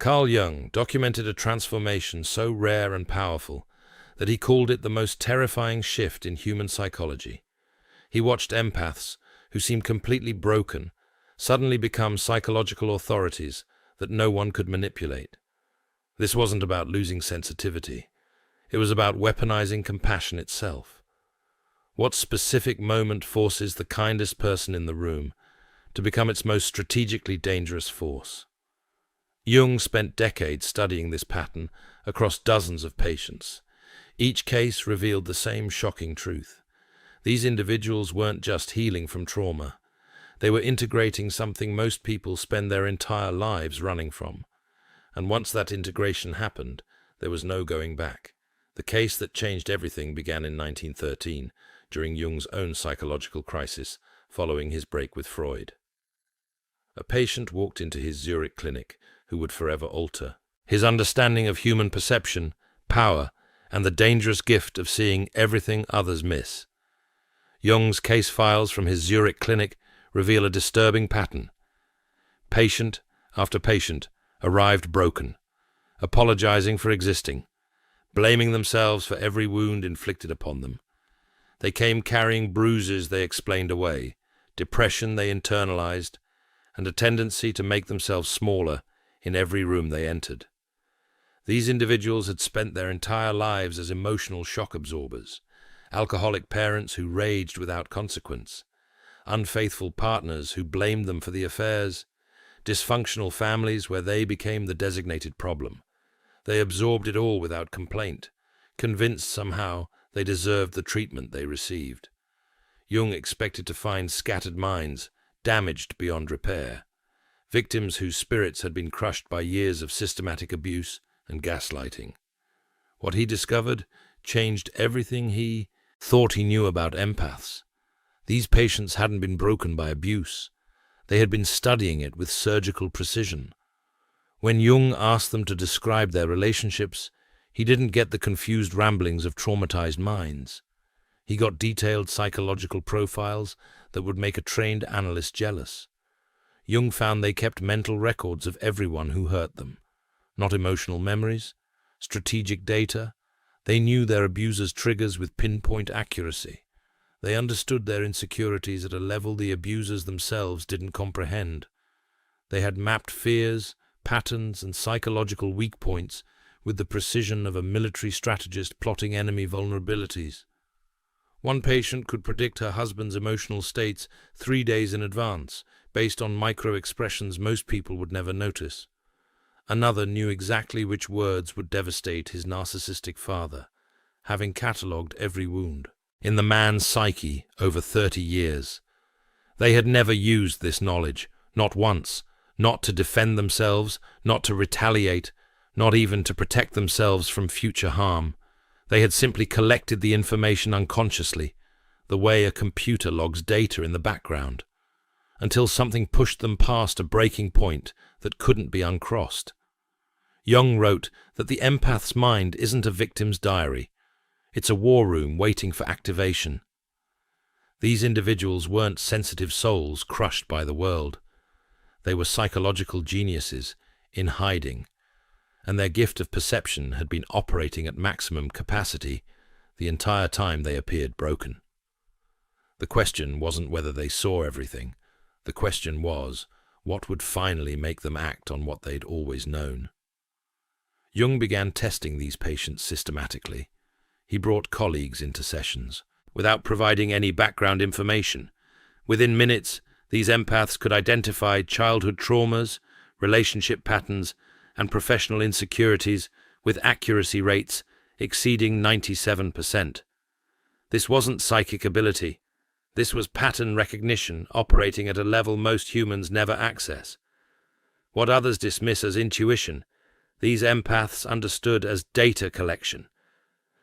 Carl Jung documented a transformation so rare and powerful that he called it the most terrifying shift in human psychology. He watched empaths, who seemed completely broken, suddenly become psychological authorities that no one could manipulate. This wasn't about losing sensitivity. It was about weaponizing compassion itself. What specific moment forces the kindest person in the room to become its most strategically dangerous force? Jung spent decades studying this pattern across dozens of patients. Each case revealed the same shocking truth. These individuals weren't just healing from trauma. They were integrating something most people spend their entire lives running from. And once that integration happened, there was no going back. The case that changed everything began in 1913, during Jung's own psychological crisis, following his break with Freud. A patient walked into his Zurich clinic who would forever alter his understanding of human perception, power, and the dangerous gift of seeing everything others miss. Jung's case files from his Zurich clinic reveal a disturbing pattern. Patient after patient arrived broken, apologizing for existing, blaming themselves for every wound inflicted upon them. They came carrying bruises they explained away, depression they internalized, and a tendency to make themselves smaller in every room they entered. These individuals had spent their entire lives as emotional shock absorbers, alcoholic parents who raged without consequence, unfaithful partners who blamed them for the affairs, dysfunctional families where they became the designated problem. They absorbed it all without complaint, convinced somehow they deserved the treatment they received. Jung expected to find scattered minds, damaged beyond repair, victims whose spirits had been crushed by years of systematic abuse and gaslighting. What he discovered changed everything he thought he knew about empaths. These patients hadn't been broken by abuse. They had been studying it with surgical precision. When Jung asked them to describe their relationships, he didn't get the confused ramblings of traumatized minds. He got detailed psychological profiles that would make a trained analyst jealous. Jung found they kept mental records of everyone who hurt them. Not emotional memories, strategic data. They knew their abusers' triggers with pinpoint accuracy. They understood their insecurities at a level the abusers themselves didn't comprehend. They had mapped fears, patterns, and psychological weak points with the precision of a military strategist plotting enemy vulnerabilities. One patient could predict her husband's emotional states 3 days in advance, based on micro-expressions most people would never notice. Another knew exactly which words would devastate his narcissistic father, having catalogued every wound in the man's psyche over 30 years. They had never used this knowledge, not once, not to defend themselves, not to retaliate, not even to protect themselves from future harm. They had simply collected the information unconsciously, the way a computer logs data in the background, until something pushed them past a breaking point that couldn't be uncrossed. Jung wrote that the empath's mind isn't a victim's diary. It's a war room waiting for activation. These individuals weren't sensitive souls crushed by the world. They were psychological geniuses in hiding, and their gift of perception had been operating at maximum capacity the entire time they appeared broken. The question wasn't whether they saw everything. The question was, what would finally make them act on what they'd always known? Jung began testing these patients systematically. He brought colleagues into sessions, without providing any background information. Within minutes, these empaths could identify childhood traumas, relationship patterns, and professional insecurities with accuracy rates exceeding 97%. This wasn't psychic ability. This was pattern recognition operating at a level most humans never access. What others dismiss as intuition, these empaths understood as data collection.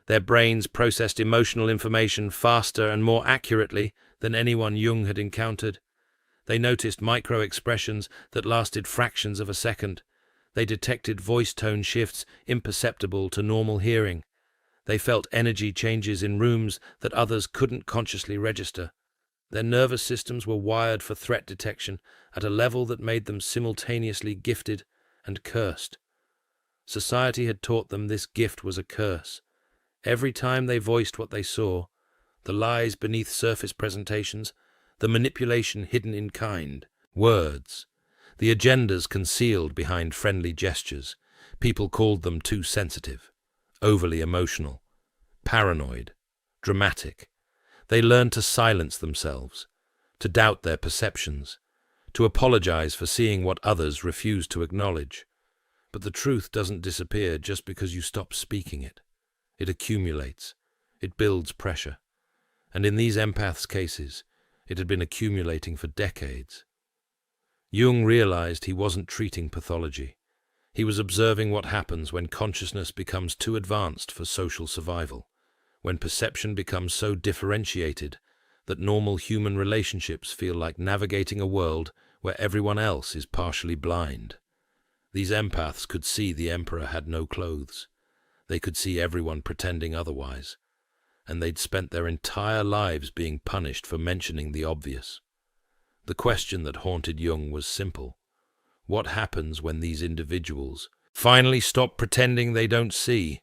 Their brains processed emotional information faster and more accurately than anyone Jung had encountered. They noticed micro-expressions that lasted fractions of a second. They detected voice tone shifts imperceptible to normal hearing. They felt energy changes in rooms that others couldn't consciously register. Their nervous systems were wired for threat detection at a level that made them simultaneously gifted and cursed. Society had taught them this gift was a curse. Every time they voiced what they saw, the lies beneath surface presentations, the manipulation hidden in kind words, the agendas concealed behind friendly gestures, people called them too sensitive, overly emotional, paranoid, dramatic. They learned to silence themselves, to doubt their perceptions, to apologize for seeing what others refuse to acknowledge. But the truth doesn't disappear just because you stop speaking it. It accumulates. It builds pressure. And in these empaths' cases, it had been accumulating for decades. Jung realized he wasn't treating pathology. He was observing what happens when consciousness becomes too advanced for social survival, when perception becomes so differentiated that normal human relationships feel like navigating a world where everyone else is partially blind. These empaths could see the emperor had no clothes. They could see everyone pretending otherwise, and they'd spent their entire lives being punished for mentioning the obvious. The question that haunted Jung was simple. What happens when these individuals finally stop pretending they don't see?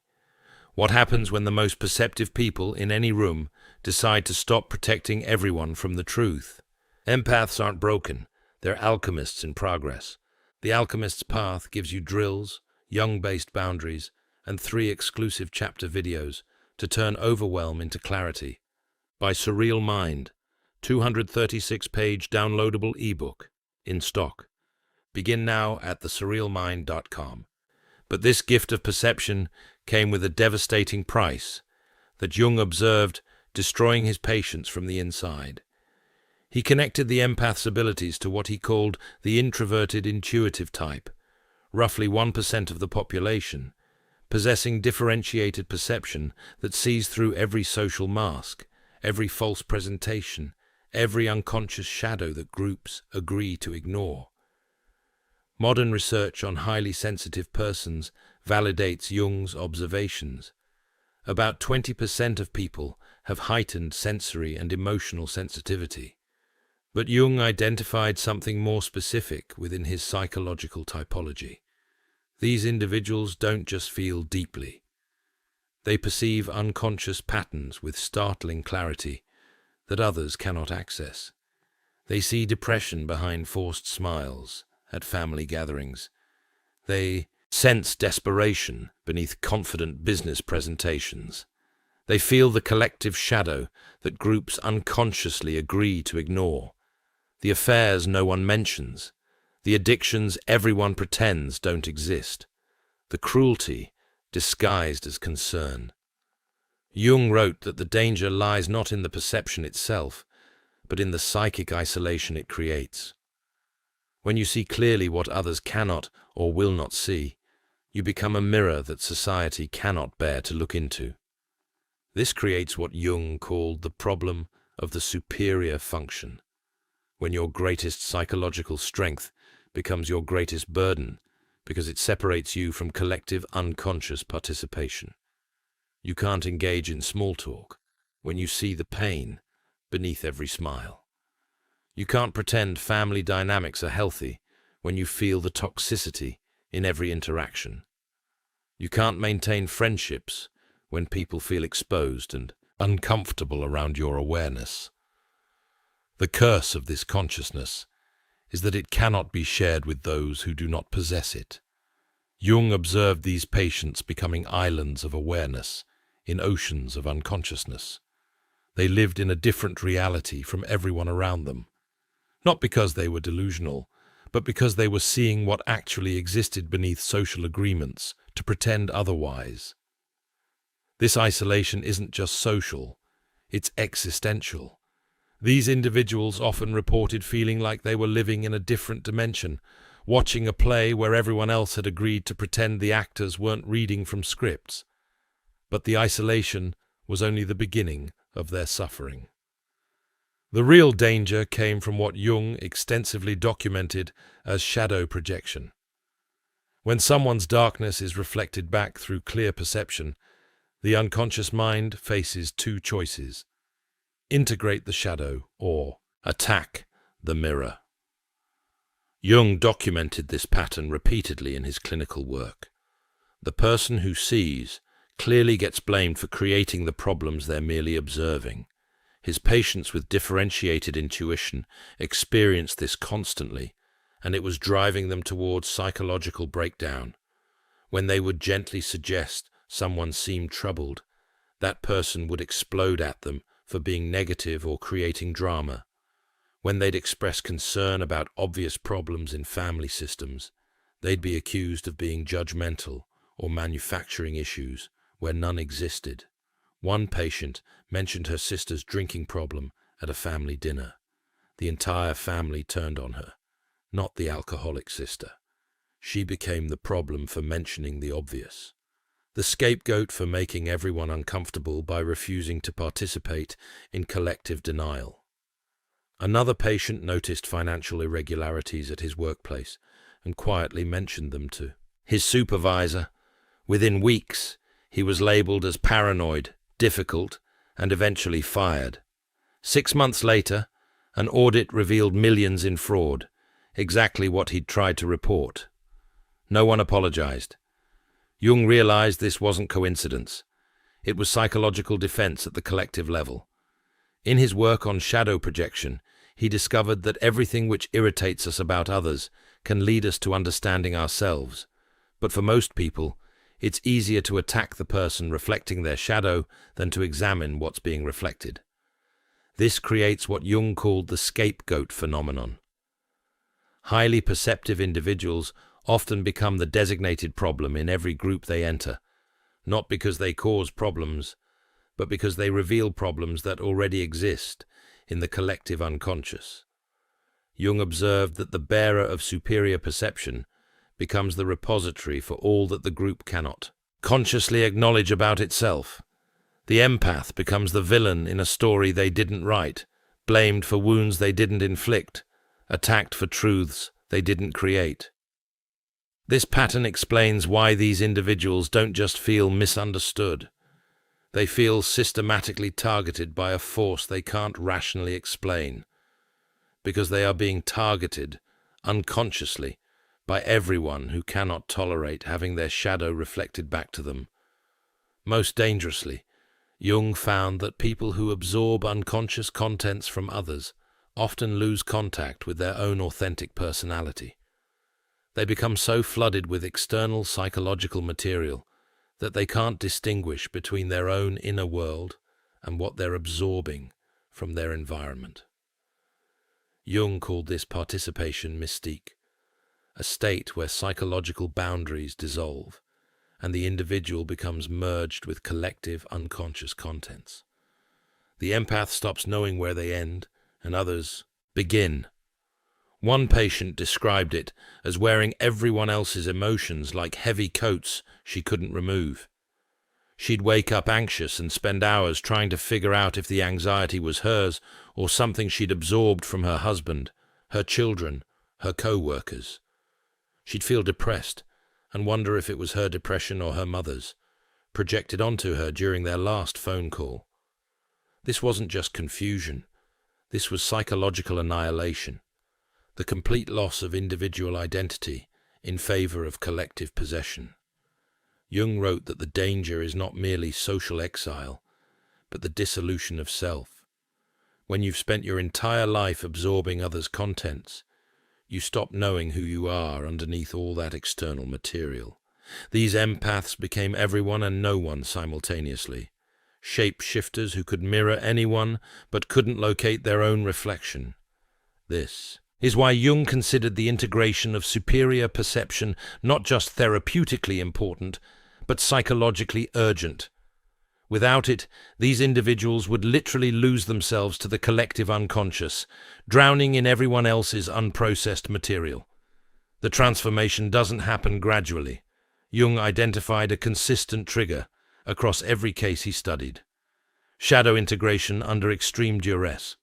What happens when the most perceptive people in any room decide to stop protecting everyone from the truth? Empaths aren't broken. They're alchemists in progress. The Alchemist's Path gives you drills, Jung-based boundaries, and 3 exclusive chapter videos to turn overwhelm into clarity. By Surreal Mind, 236-page downloadable ebook, in stock. Begin now at thesurrealmind.com. But this gift of perception came with a devastating price that Jung observed, destroying his patients from the inside. He connected the empath's abilities to what he called the introverted intuitive type, roughly 1% of the population, possessing differentiated perception that sees through every social mask, every false presentation, every unconscious shadow that groups agree to ignore. Modern research on highly sensitive persons validates Jung's observations. About 20% of people have heightened sensory and emotional sensitivity. But Jung identified something more specific within his psychological typology. These individuals don't just feel deeply. They perceive unconscious patterns with startling clarity that others cannot access. They see depression behind forced smiles at family gatherings. They sense desperation beneath confident business presentations. They feel the collective shadow that groups unconsciously agree to ignore. The affairs no one mentions, the addictions everyone pretends don't exist, the cruelty disguised as concern. Jung wrote that the danger lies not in the perception itself, but in the psychic isolation it creates. When you see clearly what others cannot or will not see, you become a mirror that society cannot bear to look into. This creates what Jung called the problem of the superior function. When your greatest psychological strength becomes your greatest burden because it separates you from collective unconscious participation. You can't engage in small talk when you see the pain beneath every smile. You can't pretend family dynamics are healthy when you feel the toxicity in every interaction. You can't maintain friendships when people feel exposed and uncomfortable around your awareness. The curse of this consciousness is that it cannot be shared with those who do not possess it. Jung observed these patients becoming islands of awareness in oceans of unconsciousness. They lived in a different reality from everyone around them, not because they were delusional, but because they were seeing what actually existed beneath social agreements to pretend otherwise. This isolation isn't just social, it's existential. These individuals often reported feeling like they were living in a different dimension, watching a play where everyone else had agreed to pretend the actors weren't reading from scripts. But the isolation was only the beginning of their suffering. The real danger came from what Jung extensively documented as shadow projection. When someone's darkness is reflected back through clear perception, the unconscious mind faces 2 choices: integrate the shadow or attack the mirror. Jung documented this pattern repeatedly in his clinical work. The person who sees clearly gets blamed for creating the problems they're merely observing. His patients with differentiated intuition experienced this constantly, and it was driving them towards psychological breakdown. When they would gently suggest someone seemed troubled, that person would explode at them for being negative or creating drama. When they'd express concern about obvious problems in family systems, they'd be accused of being judgmental or manufacturing issues where none existed. One patient mentioned her sister's drinking problem at a family dinner. The entire family turned on her, not the alcoholic sister. She became the problem for mentioning the obvious, the scapegoat for making everyone uncomfortable by refusing to participate in collective denial. Another patient noticed financial irregularities at his workplace and quietly mentioned them to his supervisor. Within weeks, he was labeled as paranoid, difficult, and eventually fired. 6 months later, an audit revealed millions in fraud, exactly what he'd tried to report. No one apologized. Jung realized this wasn't coincidence. It was psychological defense at the collective level. In his work on shadow projection, he discovered that everything which irritates us about others can lead us to understanding ourselves. But for most people, it's easier to attack the person reflecting their shadow than to examine what's being reflected. This creates what Jung called the scapegoat phenomenon. Highly perceptive individuals often become the designated problem in every group they enter, not because they cause problems, but because they reveal problems that already exist in the collective unconscious. Jung observed that the bearer of superior perception becomes the repository for all that the group cannot consciously acknowledge about itself. The empath becomes the villain in a story they didn't write, blamed for wounds they didn't inflict, attacked for truths they didn't create. This pattern explains why these individuals don't just feel misunderstood. They feel systematically targeted by a force they can't rationally explain, because they are being targeted unconsciously by everyone who cannot tolerate having their shadow reflected back to them. Most dangerously, Jung found that people who absorb unconscious contents from others often lose contact with their own authentic personality. They become so flooded with external psychological material that they can't distinguish between their own inner world and what they're absorbing from their environment. Jung called this participation mystique, a state where psychological boundaries dissolve and the individual becomes merged with collective unconscious contents. The empath stops knowing where they end and others begin. One patient described it as wearing everyone else's emotions like heavy coats she couldn't remove. She'd wake up anxious and spend hours trying to figure out if the anxiety was hers or something she'd absorbed from her husband, her children, her co-workers. She'd feel depressed and wonder if it was her depression or her mother's, projected onto her during their last phone call. This wasn't just confusion. This was psychological annihilation, the complete loss of individual identity in favor of collective possession. Jung wrote that the danger is not merely social exile, but the dissolution of self. When you've spent your entire life absorbing others' contents, you stop knowing who you are underneath all that external material. These empaths became everyone and no one simultaneously, shape-shifters who could mirror anyone but couldn't locate their own reflection. This is why Jung considered the integration of superior perception not just therapeutically important, but psychologically urgent. Without it, these individuals would literally lose themselves to the collective unconscious, drowning in everyone else's unprocessed material. The transformation doesn't happen gradually. Jung identified a consistent trigger across every case he studied: shadow integration under extreme duress.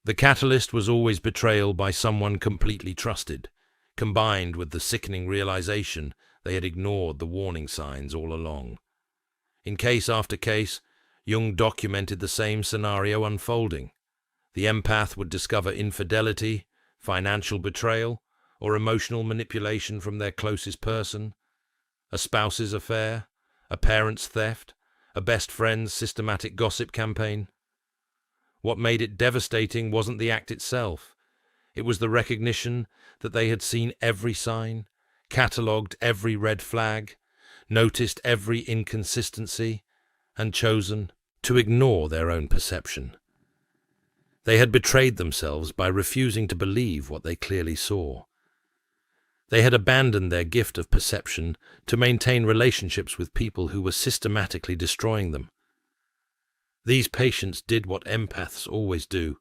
The catalyst was always betrayal by someone completely trusted, combined with the sickening realization they had ignored the warning signs all along. In case after case, Jung documented the same scenario unfolding. The empath would discover infidelity, financial betrayal, or emotional manipulation from their closest person. A spouse's affair? A parent's theft? A best friend's systematic gossip campaign? What made it devastating wasn't the act itself. It was the recognition that they had seen every sign, catalogued every red flag, noticed every inconsistency, and chosen to ignore their own perception. They had betrayed themselves by refusing to believe what they clearly saw. They had abandoned their gift of perception to maintain relationships with people who were systematically destroying them. These patients did what empaths always do.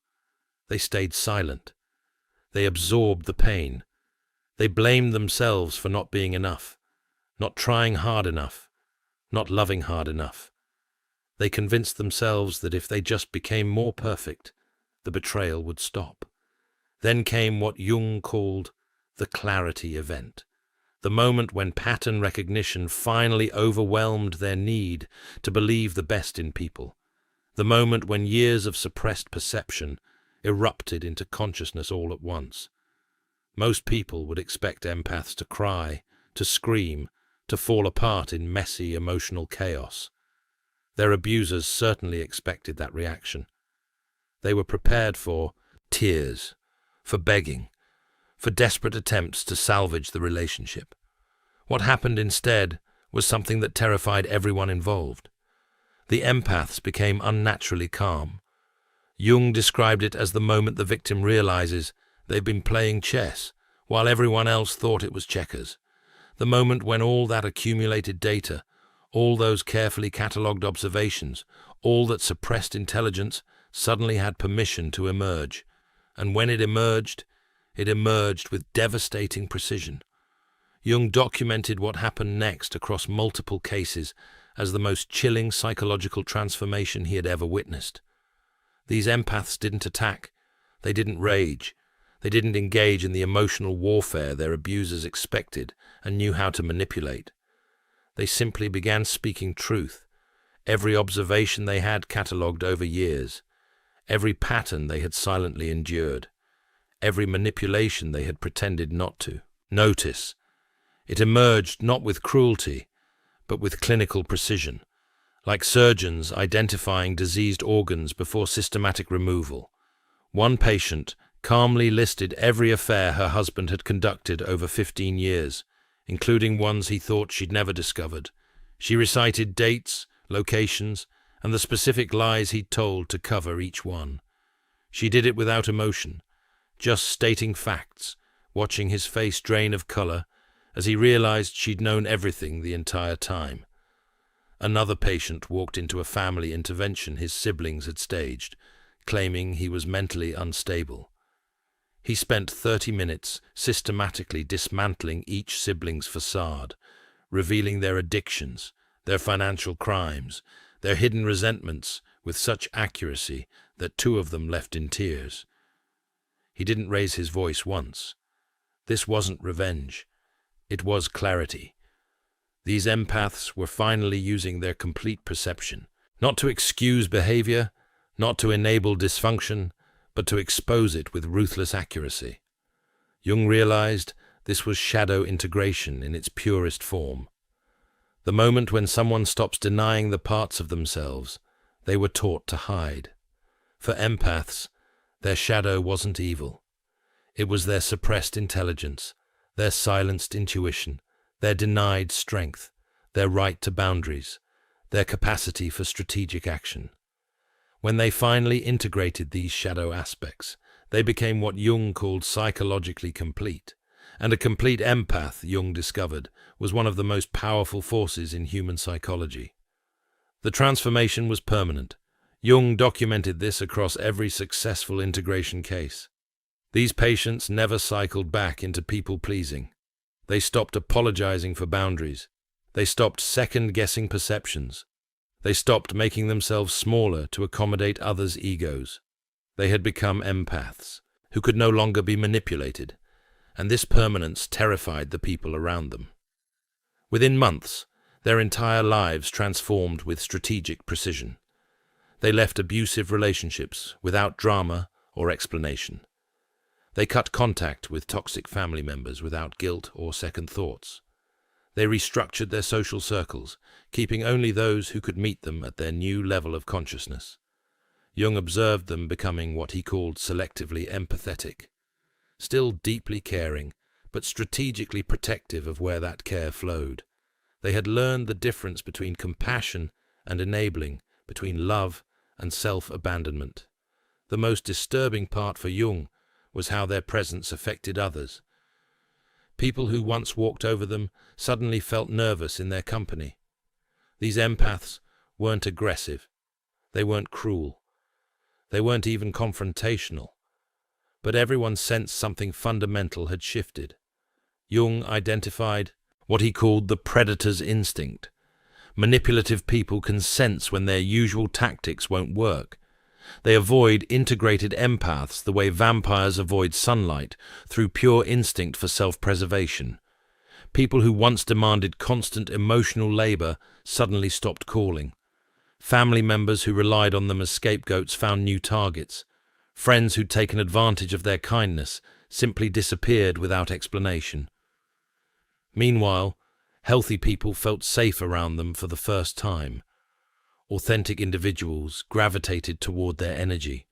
They stayed silent. They absorbed the pain. They blamed themselves for not being enough, not trying hard enough, not loving hard enough. They convinced themselves that if they just became more perfect, the betrayal would stop. Then came what Jung called the clarity event, the moment when pattern recognition finally overwhelmed their need to believe the best in people, the moment when years of suppressed perception erupted into consciousness all at once. Most people would expect empaths to cry, to scream, to fall apart in messy emotional chaos. Their abusers certainly expected that reaction. They were prepared for tears, for begging, for desperate attempts to salvage the relationship. What happened instead was something that terrified everyone involved. The empaths became unnaturally calm. Jung described it as the moment the victim realizes they've been playing chess while everyone else thought it was checkers. The moment when all that accumulated data, all those carefully catalogued observations, all that suppressed intelligence suddenly had permission to emerge. And when it emerged with devastating precision. Jung documented what happened next across multiple cases as the most chilling psychological transformation he had ever witnessed. These empaths didn't attack. They didn't rage. They didn't engage in the emotional warfare their abusers expected and knew how to manipulate. They simply began speaking truth. Every observation they had catalogued over years. Every pattern they had silently endured. Every manipulation they had pretended not to notice. It emerged not with cruelty, but with clinical precision, like surgeons identifying diseased organs before systematic removal. One patient calmly listed every affair her husband had conducted over 15 years, including ones he thought she'd never discovered. She recited dates, locations, and the specific lies he'd told to cover each one. She did it without emotion, just stating facts, watching his face drain of color as he realized she'd known everything the entire time. Another patient walked into a family intervention his siblings had staged, claiming he was mentally unstable. He spent 30 minutes systematically dismantling each sibling's facade, revealing their addictions, their financial crimes, their hidden resentments with such accuracy that 2 of them left in tears. He didn't raise his voice once. This wasn't revenge. It was clarity. These empaths were finally using their complete perception, not to excuse behavior, not to enable dysfunction, but to expose it with ruthless accuracy. Jung realized this was shadow integration in its purest form. The moment when someone stops denying the parts of themselves they were taught to hide. For empaths, their shadow wasn't evil. It was their suppressed intelligence, their silenced intuition, their denied strength, their right to boundaries, their capacity for strategic action. When they finally integrated these shadow aspects, they became what Jung called psychologically complete. And a complete empath, Jung discovered, was one of the most powerful forces in human psychology. The transformation was permanent. Jung documented this across every successful integration case. These patients never cycled back into people-pleasing. They stopped apologizing for boundaries. They stopped second-guessing perceptions. They stopped making themselves smaller to accommodate others' egos. They had become empaths, who could no longer be manipulated, and this permanence terrified the people around them. Within months, their entire lives transformed with strategic precision. They left abusive relationships without drama or explanation. They cut contact with toxic family members without guilt or second thoughts. They restructured their social circles, keeping only those who could meet them at their new level of consciousness. Jung observed them becoming what he called selectively empathetic, still deeply caring, but strategically protective of where that care flowed. They had learned the difference between compassion and enabling, between love and self-abandonment. The most disturbing part for Jung was how their presence affected others. People who once walked over them suddenly felt nervous in their company. These empaths weren't aggressive. They weren't cruel. They weren't even confrontational. But everyone sensed something fundamental had shifted. Jung identified what he called the predator's instinct. Manipulative people can sense when their usual tactics won't work. They avoid integrated empaths the way vampires avoid sunlight, through pure instinct for self-preservation. People who once demanded constant emotional labor suddenly stopped calling. Family members who relied on them as scapegoats found new targets. Friends who'd taken advantage of their kindness simply disappeared without explanation. Meanwhile, healthy people felt safe around them for the first time. Authentic individuals gravitated toward their energy.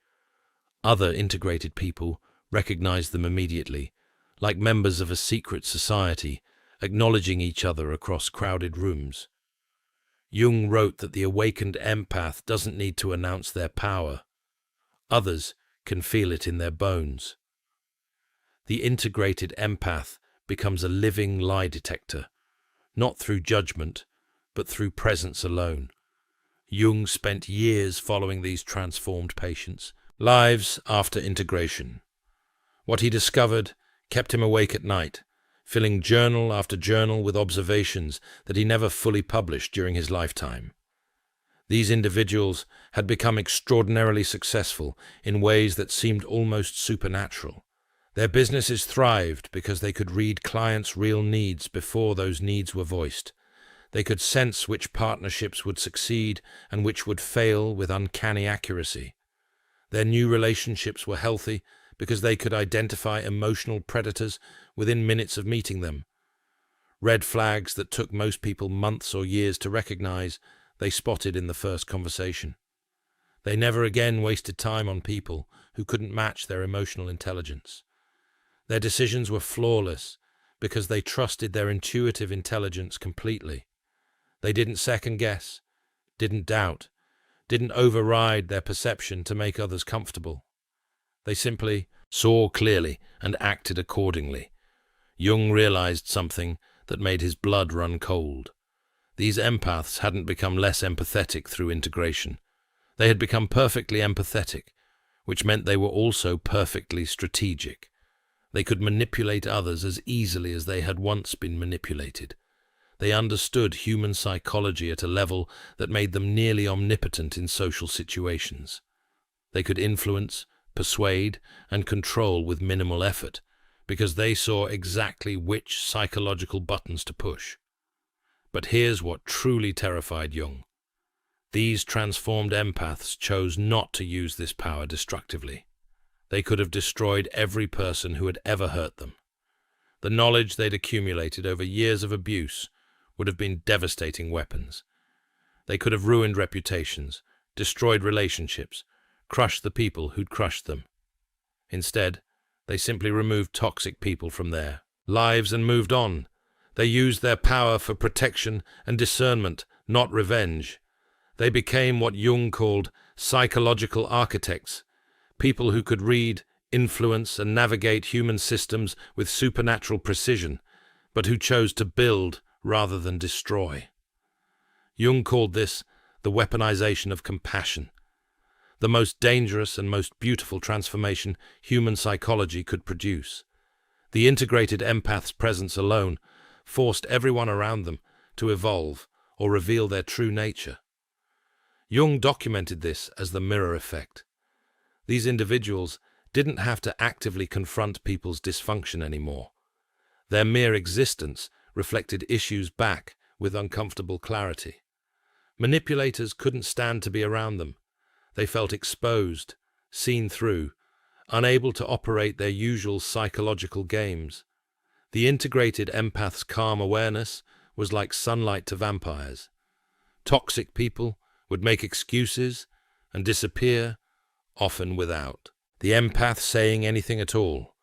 Other integrated people recognized them immediately, like members of a secret society, acknowledging each other across crowded rooms. Jung wrote that the awakened empath doesn't need to announce their power. Others can feel it in their bones. The integrated empath becomes a living lie detector, not through judgment, but through presence alone. Jung spent years following these transformed patients, lives after integration. What he discovered kept him awake at night, filling journal after journal with observations that he never fully published during his lifetime. These individuals had become extraordinarily successful in ways that seemed almost supernatural. Their businesses thrived because they could read clients' real needs before those needs were voiced. They could sense which partnerships would succeed and which would fail with uncanny accuracy. Their new relationships were healthy because they could identify emotional predators within minutes of meeting them. Red flags that took most people months or years to recognize, they spotted in the first conversation. They never again wasted time on people who couldn't match their emotional intelligence. Their decisions were flawless because they trusted their intuitive intelligence completely. They didn't second-guess, didn't doubt, didn't override their perception to make others comfortable. They simply saw clearly and acted accordingly. Jung realized something that made his blood run cold. These empaths hadn't become less empathetic through integration. They had become perfectly empathetic, which meant they were also perfectly strategic. They could manipulate others as easily as they had once been manipulated. They understood human psychology at a level that made them nearly omnipotent in social situations. They could influence, persuade, and control with minimal effort, because they saw exactly which psychological buttons to push. But here's what truly terrified Jung. These transformed empaths chose not to use this power destructively. They could have destroyed every person who had ever hurt them. The knowledge they'd accumulated over years of abuse would have been devastating weapons. They could have ruined reputations, destroyed relationships, crushed the people who'd crushed them. Instead, they simply removed toxic people from their lives and moved on. They used their power for protection and discernment, not revenge. They became what Jung called psychological architects, people who could read, influence, and navigate human systems with supernatural precision, but who chose to build rather than destroy. Jung called this the weaponization of compassion, the most dangerous and most beautiful transformation human psychology could produce. The integrated empath's presence alone forced everyone around them to evolve or reveal their true nature. Jung documented this as the mirror effect. These individuals didn't have to actively confront people's dysfunction anymore. Their mere existence reflected issues back with uncomfortable clarity. Manipulators couldn't stand to be around them. They felt exposed, seen through, unable to operate their usual psychological games. The integrated empath's calm awareness was like sunlight to vampires. Toxic people would make excuses and disappear, often without the empath saying anything at all.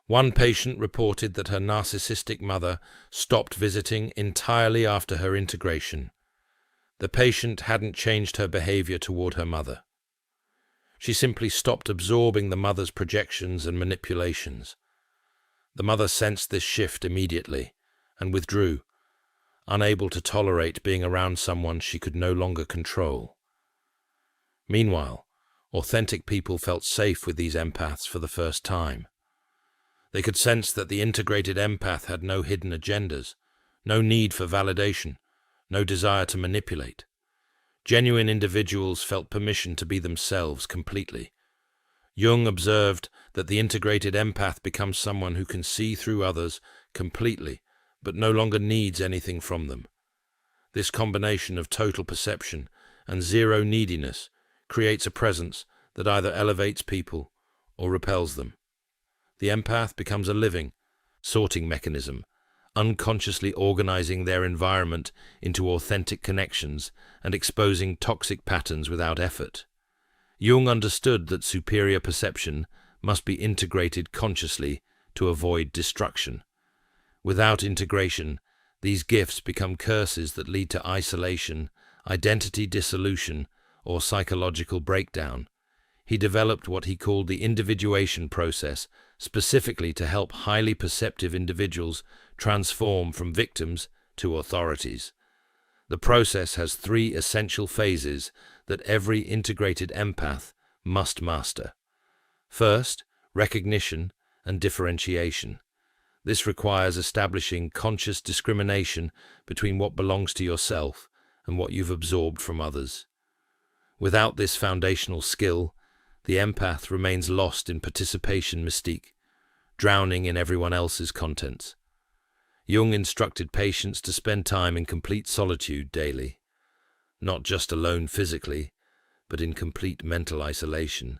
One patient reported that her narcissistic mother stopped visiting entirely after her integration. The patient hadn't changed her behavior toward her mother. She simply stopped absorbing the mother's projections and manipulations. The mother sensed this shift immediately and withdrew, unable to tolerate being around someone she could no longer control. Meanwhile, authentic people felt safe with these empaths for the first time. They could sense that the integrated empath had no hidden agendas, no need for validation, no desire to manipulate. Genuine individuals felt permission to be themselves completely. Jung observed that the integrated empath becomes someone who can see through others completely, but no longer needs anything from them. This combination of total perception and zero neediness creates a presence that either elevates people or repels them. The empath becomes a living, sorting mechanism, unconsciously organizing their environment into authentic connections and exposing toxic patterns without effort. Jung understood that superior perception must be integrated consciously to avoid destruction. Without integration, these gifts become curses that lead to isolation, identity dissolution, or psychological breakdown. He developed what he called the individuation process, specifically to help highly perceptive individuals transform from victims to authorities. The process has 3 essential phases that every integrated empath must master. First, recognition and differentiation. This requires establishing conscious discrimination between what belongs to yourself and what you've absorbed from others. Without this foundational skill, the empath remains lost in participation mystique, drowning in everyone else's contents. Jung instructed patients to spend time in complete solitude daily, not just alone physically, but in complete mental isolation.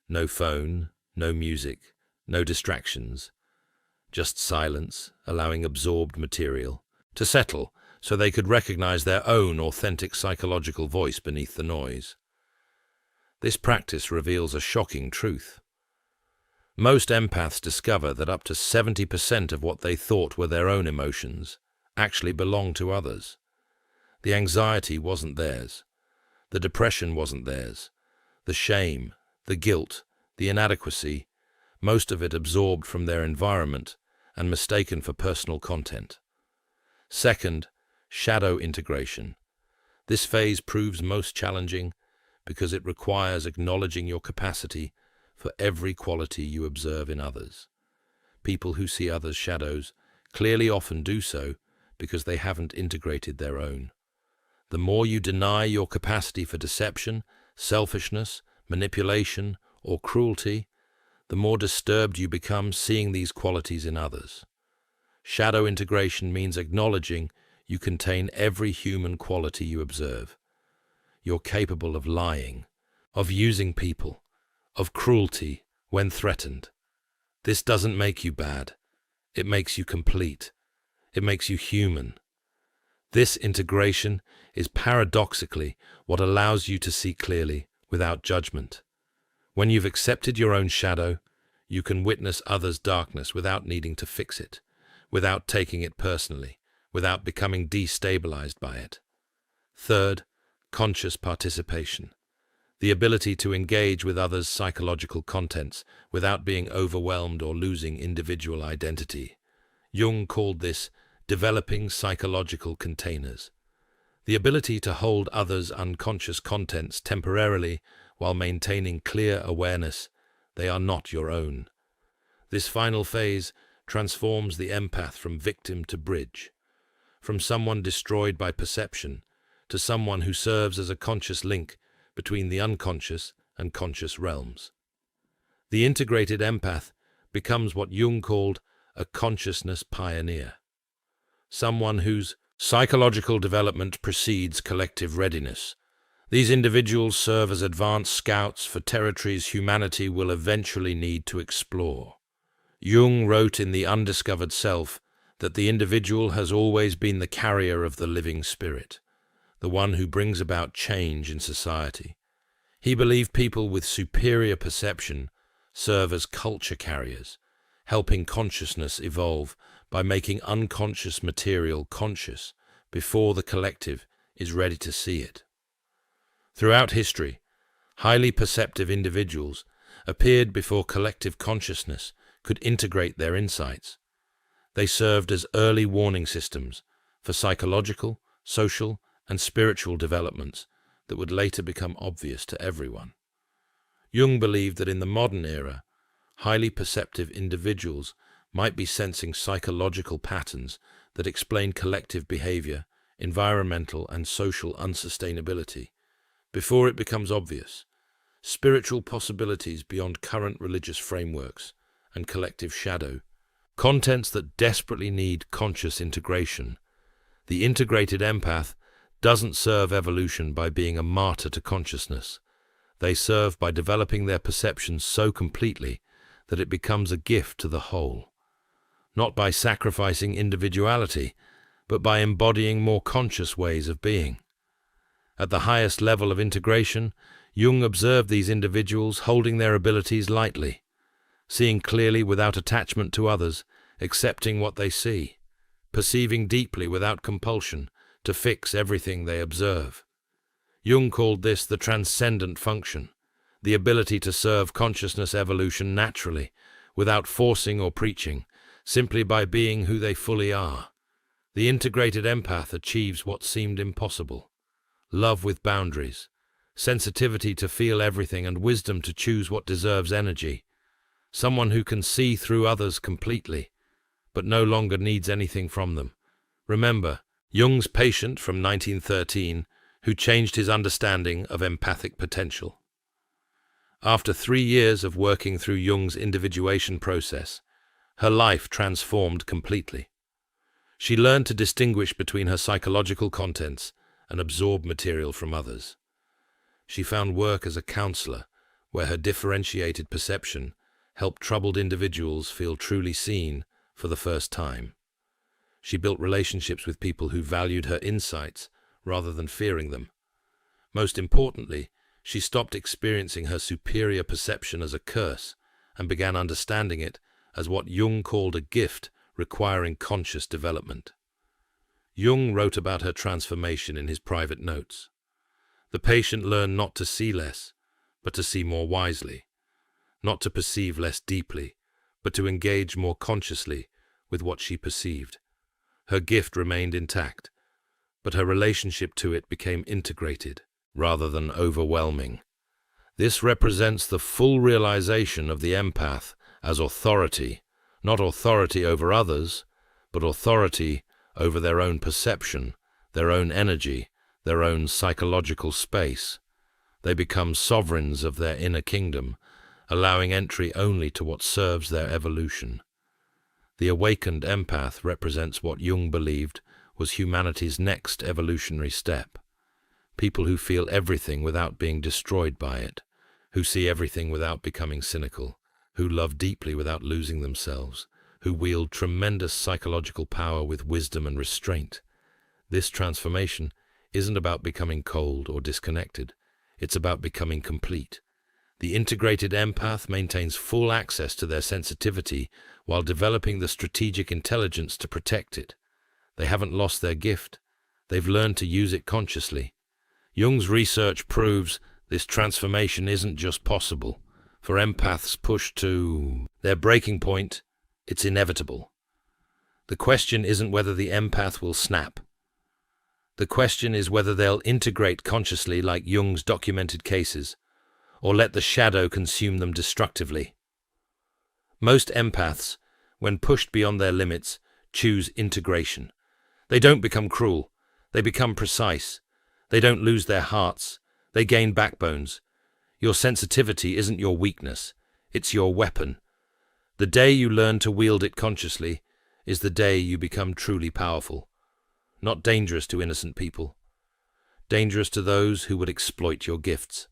No phone, no music, no distractions, just silence, allowing absorbed material to settle so they could recognize their own authentic psychological voice beneath the noise. This practice reveals a shocking truth. Most empaths discover that up to 70% of what they thought were their own emotions actually belong to others. The anxiety wasn't theirs. The depression wasn't theirs. The shame, the guilt, the inadequacy, most of it absorbed from their environment and mistaken for personal content. Second, shadow integration. This phase proves most challenging because it requires acknowledging your capacity for every quality you observe in others. People who see others' shadows clearly often do so because they haven't integrated their own. The more you deny your capacity for deception, selfishness, manipulation, or cruelty, the more disturbed you become seeing these qualities in others. Shadow integration means acknowledging you contain every human quality you observe. You're capable of lying, of using people, of cruelty when threatened. This doesn't make you bad. It makes you complete. It makes you human. This integration is paradoxically what allows you to see clearly without judgment. When you've accepted your own shadow, you can witness others' darkness without needing to fix it, without taking it personally, without becoming destabilized by it. Third, conscious participation. The ability to engage with others' psychological contents without being overwhelmed or losing individual identity. Jung called this developing psychological containers. The ability to hold others' unconscious contents temporarily while maintaining clear awareness they are not your own. This final phase transforms the empath from victim to bridge, from someone destroyed by perception to someone who serves as a conscious link between the unconscious and conscious realms. The integrated empath becomes what Jung called a consciousness pioneer, someone whose psychological development precedes collective readiness. These individuals serve as advanced scouts for territories humanity will eventually need to explore. Jung wrote in The Undiscovered Self that the individual has always been the carrier of the living spirit, the one who brings about change in society. He believed people with superior perception serve as culture carriers, helping consciousness evolve by making unconscious material conscious before the collective is ready to see it. Throughout history, highly perceptive individuals appeared before collective consciousness could integrate their insights. They served as early warning systems for psychological, social, and spiritual developments that would later become obvious to everyone. Jung believed that in the modern era, highly perceptive individuals might be sensing psychological patterns that explain collective behavior, environmental and social unsustainability, before it becomes obvious, spiritual possibilities beyond current religious frameworks and collective shadow, contents that desperately need conscious integration. The integrated empath doesn't serve evolution by being a martyr to consciousness. They serve by developing their perceptions so completely that it becomes a gift to the whole, not by sacrificing individuality, but by embodying more conscious ways of being. At the highest level of integration, Jung observed these individuals holding their abilities lightly, seeing clearly without attachment to others, accepting what they see, perceiving deeply without compulsion to fix everything they observe. Jung called this the transcendent function, the ability to serve consciousness evolution naturally, without forcing or preaching, simply by being who they fully are. The integrated empath achieves what seemed impossible: love with boundaries, sensitivity to feel everything, and wisdom to choose what deserves energy. Someone who can see through others completely, but no longer needs anything from them. Remember, Jung's patient from 1913, who changed his understanding of empathic potential. After 3 years of working through Jung's individuation process, her life transformed completely. She learned to distinguish between her psychological contents and absorb material from others. She found work as a counselor, where her differentiated perception helped troubled individuals feel truly seen for the first time. She built relationships with people who valued her insights rather than fearing them. Most importantly, she stopped experiencing her superior perception as a curse and began understanding it as what Jung called a gift requiring conscious development. Jung wrote about her transformation in his private notes. The patient learned not to see less, but to see more wisely, not to perceive less deeply, but to engage more consciously with what she perceived. Her gift remained intact, but her relationship to it became integrated rather than overwhelming. This represents the full realization of the empath as authority, not authority over others, but authority over their own perception, their own energy, their own psychological space. They become sovereigns of their inner kingdom, allowing entry only to what serves their evolution. The awakened empath represents what Jung believed was humanity's next evolutionary step. People who feel everything without being destroyed by it, who see everything without becoming cynical, who love deeply without losing themselves, who wield tremendous psychological power with wisdom and restraint. This transformation isn't about becoming cold or disconnected. It's about becoming complete. The integrated empath maintains full access to their sensitivity while developing the strategic intelligence to protect it. They haven't lost their gift. They've learned to use it consciously. Jung's research proves this transformation isn't just possible. For empaths pushed to their breaking point, it's inevitable. The question isn't whether the empath will snap. The question is whether they'll integrate consciously like Jung's documented cases, or let the shadow consume them destructively. Most empaths, when pushed beyond their limits, choose integration. They don't become cruel. They become precise. They don't lose their hearts. They gain backbones. Your sensitivity isn't your weakness. It's your weapon. The day you learn to wield it consciously is the day you become truly powerful. Not dangerous to innocent people. Dangerous to those who would exploit your gifts.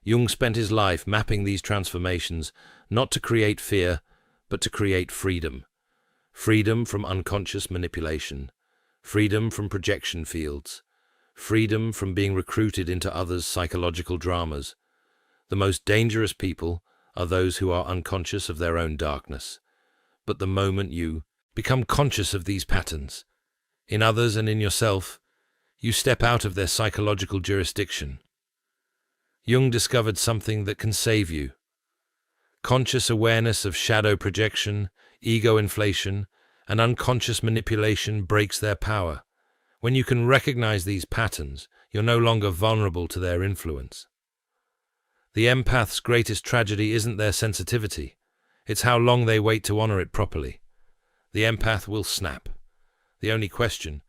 Jung spent his life mapping these transformations, not to create fear, but to create freedom. freedom from unconscious manipulation, freedom from projection fields, freedom from being recruited into others' psychological dramas. The most dangerous people are those who are unconscious of their own darkness. But the moment you become conscious of these patterns, in others and in yourself, you step out of their psychological jurisdiction. Jung discovered something that can save you. Conscious awareness of shadow projection, ego inflation, and unconscious manipulation breaks their power. When you can recognize these patterns, you're no longer vulnerable to their influence. The empath's greatest tragedy isn't their sensitivity. It's how long they wait to honor it properly. The empath will snap. The only question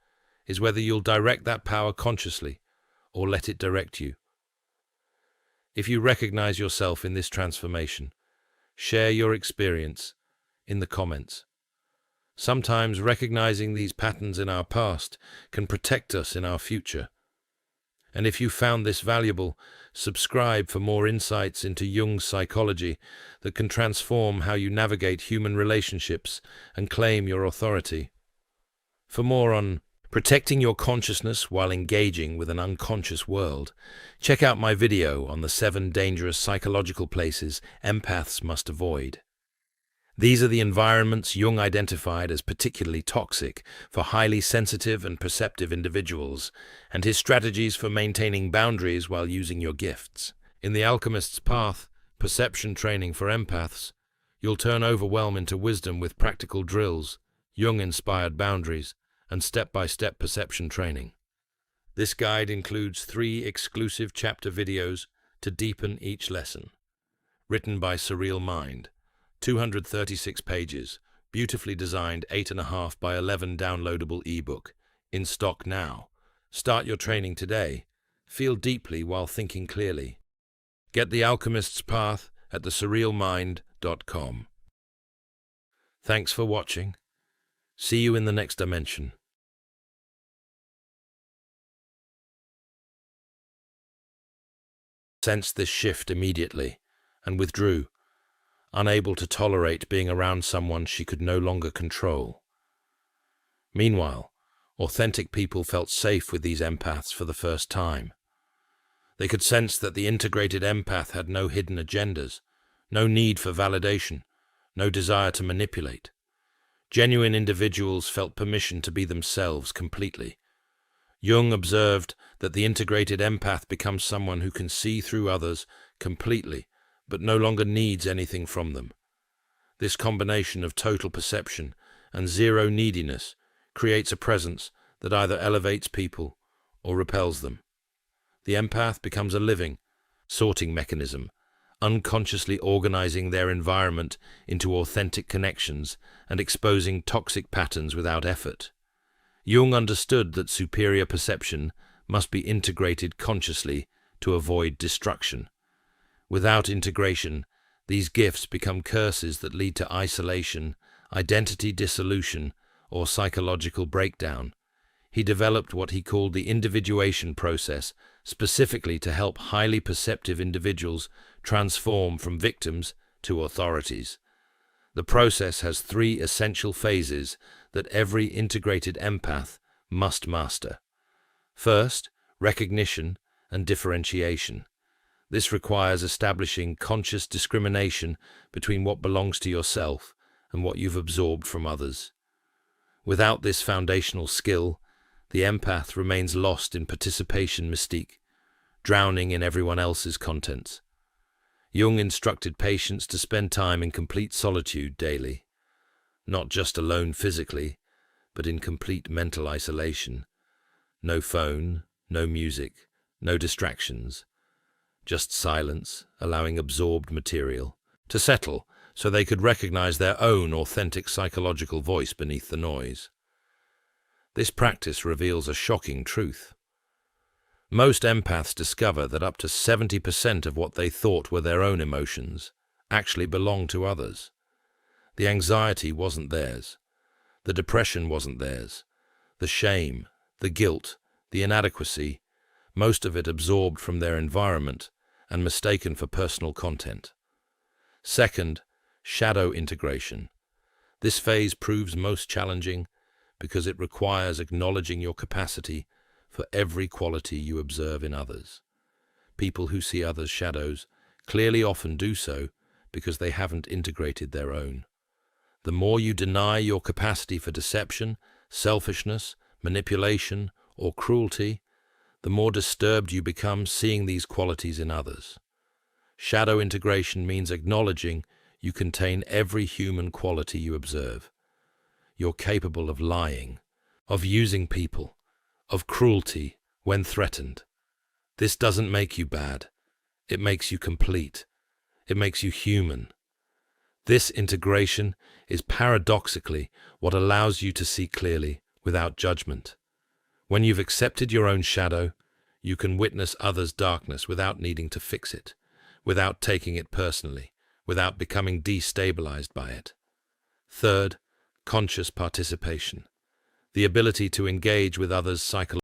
is whether you'll direct that power consciously or let it direct you. If you recognize yourself in this transformation, share your experience in the comments. Sometimes recognizing these patterns in our past can protect us in our future. And if you found this valuable, subscribe for more insights into Jung's psychology that can transform how you navigate human relationships and claim your authority. For more on protecting your consciousness while engaging with an unconscious world, check out my video on the 7 dangerous psychological places empaths must avoid. These are the environments Jung identified as particularly toxic for highly sensitive and perceptive individuals, and his strategies for maintaining boundaries while using your gifts. In The Alchemist's Path, Perception Training for Empaths, you'll turn overwhelm into wisdom with practical drills, Jung-inspired boundaries, and step-by-step perception training. This guide includes 3 exclusive chapter videos to deepen each lesson. Written by Surreal Mind, 236 pages, beautifully designed 8.5 by 11 downloadable ebook, in stock now. Start your training today. Feel deeply while thinking clearly. Get The Alchemist's Path at thesurrealmind.com. Thanks for watching. See you in the next dimension. Sensed this shift immediately and withdrew, unable to tolerate being around someone she could no longer control. Meanwhile, authentic people felt safe with these empaths for the first time. They could sense that the integrated empath had no hidden agendas, no need for validation, no desire to manipulate. Genuine individuals felt permission to be themselves completely. Jung observed that the integrated empath becomes someone who can see through others completely, but no longer needs anything from them. This combination of total perception and zero neediness creates a presence that either elevates people or repels them. The empath becomes a living, sorting mechanism, unconsciously organizing their environment into authentic connections and exposing toxic patterns without effort. Jung understood that superior perception must be integrated consciously to avoid destruction. Without integration, these gifts become curses that lead to isolation, identity dissolution, or psychological breakdown. He developed what he called the individuation process, specifically to help highly perceptive individuals transform from victims to authorities. The process has 3 essential phases that every integrated empath must master. First, recognition and differentiation. This requires establishing conscious discrimination between what belongs to yourself and what you've absorbed from others. Without this foundational skill, the empath remains lost in participation mystique, drowning in everyone else's contents. Jung instructed patients to spend time in complete solitude daily, not just alone physically, but in complete mental isolation. No phone, no music, no distractions. Just silence, allowing absorbed material to settle so they could recognize their own authentic psychological voice beneath the noise. This practice reveals a shocking truth. Most empaths discover that up to 70% of what they thought were their own emotions actually belong to others. The anxiety wasn't theirs. The depression wasn't theirs. The shame, the guilt, the inadequacy, most of it absorbed from their environment and mistaken for personal content. Second, shadow integration. This phase proves most challenging because it requires acknowledging your capacity for every quality you observe in others. People who see others' shadows clearly often do so because they haven't integrated their own. The more you deny your capacity for deception, selfishness, manipulation, or cruelty, the more disturbed you become seeing these qualities in others. Shadow integration means acknowledging you contain every human quality you observe. You're capable of lying, of using people, of cruelty when threatened. This doesn't make you bad. It makes you complete. It makes you human. This integration is paradoxically what allows you to see clearly without judgment. When you've accepted your own shadow, you can witness others' darkness without needing to fix it, without taking it personally, without becoming destabilized by it. Third, conscious participation. The ability to engage with others psychologically